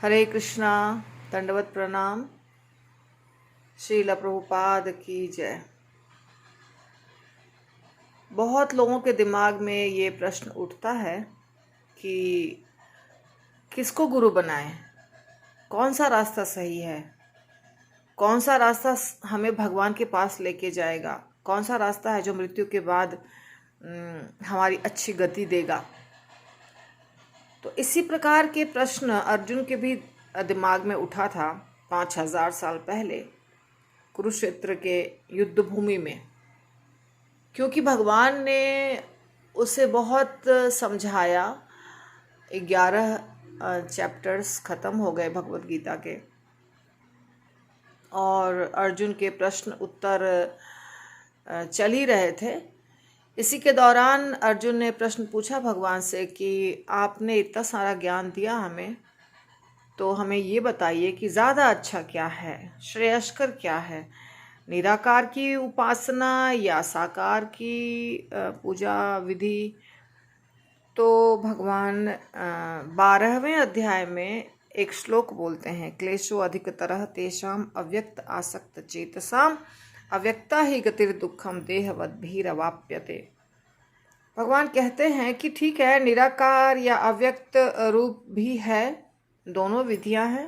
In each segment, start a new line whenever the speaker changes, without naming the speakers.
हरे कृष्णा। दंडवत प्रणाम। श्रील प्रभुपाद की जय। बहुत लोगों के दिमाग में ये प्रश्न उठता है कि किसको गुरु बनाएं, कौन सा रास्ता सही है, कौन सा रास्ता हमें भगवान के पास लेके जाएगा, कौन सा रास्ता है जो मृत्यु के बाद हमारी अच्छी गति देगा। तो इसी प्रकार के प्रश्न अर्जुन के भी दिमाग में उठा था 5000 साल पहले कुरुक्षेत्र के युद्ध भूमि में, क्योंकि भगवान ने उसे बहुत समझाया। 11 चैप्टर्स खत्म हो गए भगवत गीता के, और अर्जुन के प्रश्न उत्तर चल ही रहे थे। इसी के दौरान अर्जुन ने प्रश्न पूछा भगवान से कि आपने इतना सारा ज्ञान दिया हमें, तो हमें ये बताइए कि ज़्यादा अच्छा क्या है, श्रेयस्कर क्या है, निराकार की उपासना या साकार की पूजा विधि। तो भगवान 12वें अध्याय में एक श्लोक बोलते हैं, क्लेशो अधिकतरः तेषाम अव्यक्त आसक्त चेतसाम अव्यक्ता ही गतिर दुखम देहवद्भिरवाप्यते। भगवान कहते हैं कि ठीक है, निराकार या अव्यक्त रूप भी है, दोनों विधियां हैं,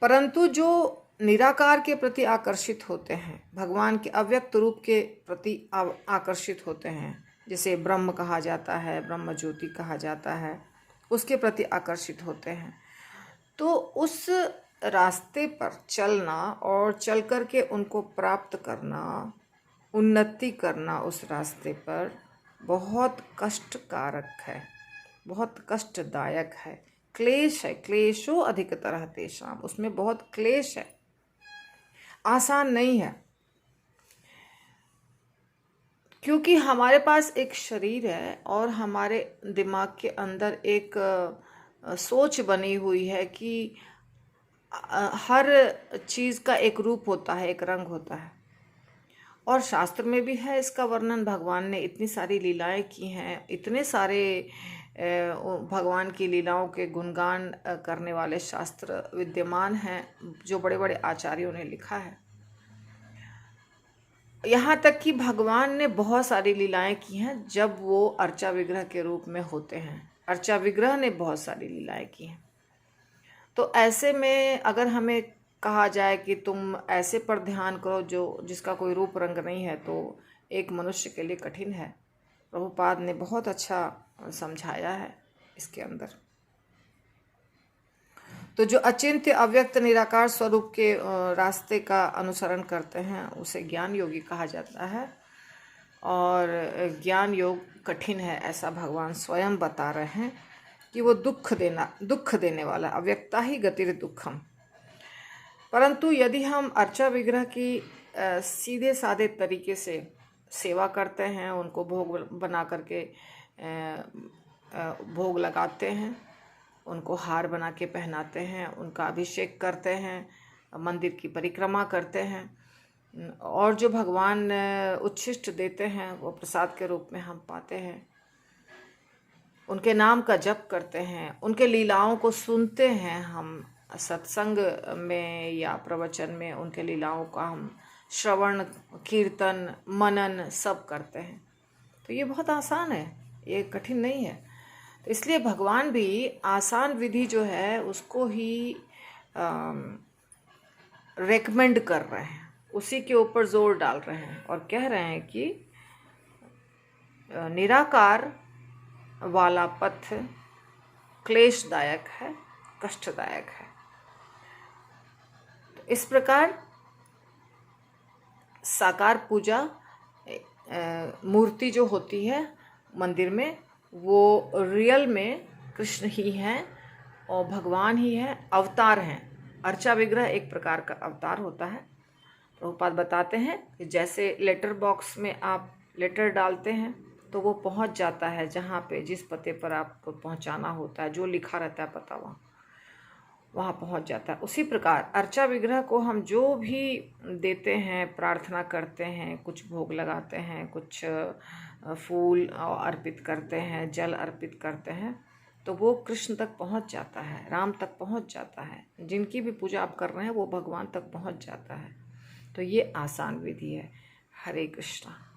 परंतु जो निराकार के प्रति आकर्षित होते हैं, भगवान के अव्यक्त रूप के प्रति आकर्षित होते हैं, जिसे ब्रह्म कहा जाता है, ब्रह्म ज्योति कहा जाता है, उसके प्रति आकर्षित होते हैं, तो उस रास्ते पर चलना और चल कर के उनको प्राप्त करना, उन्नति करना उस रास्ते पर बहुत कष्टकारक है, बहुत कष्टदायक है, क्लेश है। क्लेशो अधिकतरः तेषाम, उसमें बहुत क्लेश है, आसान नहीं है। क्योंकि हमारे पास एक शरीर है और हमारे दिमाग के अंदर एक सोच बनी हुई है कि हर चीज़ का एक रूप होता है, एक रंग होता है, और शास्त्र में भी है इसका वर्णन। भगवान ने इतनी सारी लीलाएं की हैं, इतने सारे भगवान की लीलाओं के गुणगान करने वाले शास्त्र विद्यमान हैं, जो बड़े बड़े आचार्यों ने लिखा है। यहाँ तक कि भगवान ने बहुत सारी लीलाएं की हैं जब वो अर्चा विग्रह के रूप में होते हैं। अर्चा विग्रह ने बहुत सारी लीलाएं की हैं। तो ऐसे में अगर हमें कहा जाए कि तुम ऐसे पर ध्यान करो जो जिसका कोई रूप रंग नहीं है, तो एक मनुष्य के लिए कठिन है। प्रभुपाद ने बहुत अच्छा समझाया है इसके अंदर। तो जो अचिंत्य अव्यक्त निराकार स्वरूप के रास्ते का अनुसरण करते हैं उसे ज्ञान योगी कहा जाता है, और ज्ञान योग कठिन है ऐसा भगवान स्वयं बता रहे हैं कि वो दुख देने वाला, अव्यक्ता ही गतिर दुखम। परंतु यदि हम अर्चा विग्रह की सीधे साधे तरीके से सेवा करते हैं, उनको भोग बना करके भोग लगाते हैं, उनको हार बना के पहनाते हैं, उनका अभिषेक करते हैं, मंदिर की परिक्रमा करते हैं, और जो भगवान उच्छिष्ट देते हैं वो प्रसाद के रूप में हम पाते हैं, उनके नाम का जप करते हैं, उनके लीलाओं को सुनते हैं, हम सत्संग में या प्रवचन में उनके लीलाओं का हम श्रवण कीर्तन मनन सब करते हैं। तो ये बहुत आसान है, ये कठिन नहीं है। तो इसलिए भगवान भी आसान विधि जो है उसको ही रेकमेंड कर रहे हैं, उसी के ऊपर जोर डाल रहे हैं और कह रहे हैं कि निराकार वाला पथ क्लेशदायक है, कष्टदायक है। तो इस प्रकार साकार पूजा, मूर्ति जो होती है मंदिर में, वो रियल में कृष्ण ही हैं और भगवान ही हैं, अवतार हैं। अर्चा विग्रह एक प्रकार का अवतार होता है। प्रभुपाद बताते हैं कि जैसे लेटर बॉक्स में आप लेटर डालते हैं तो वो पहुंच जाता है जहाँ पे, जिस पते पर आपको पहुंचाना होता है, जो लिखा रहता है पता वहाँ पहुंच जाता है। उसी प्रकार अर्चा विग्रह को हम जो भी देते हैं, प्रार्थना करते हैं, कुछ भोग लगाते हैं, कुछ फूल अर्पित करते हैं, जल अर्पित करते हैं, तो वो कृष्ण तक पहुंच जाता है, राम तक पहुंच जाता है। जिनकी भी पूजा आप कर रहे हैं वो भगवान तक पहुंच जाता है। तो ये आसान विधि है। हरे कृष्णा।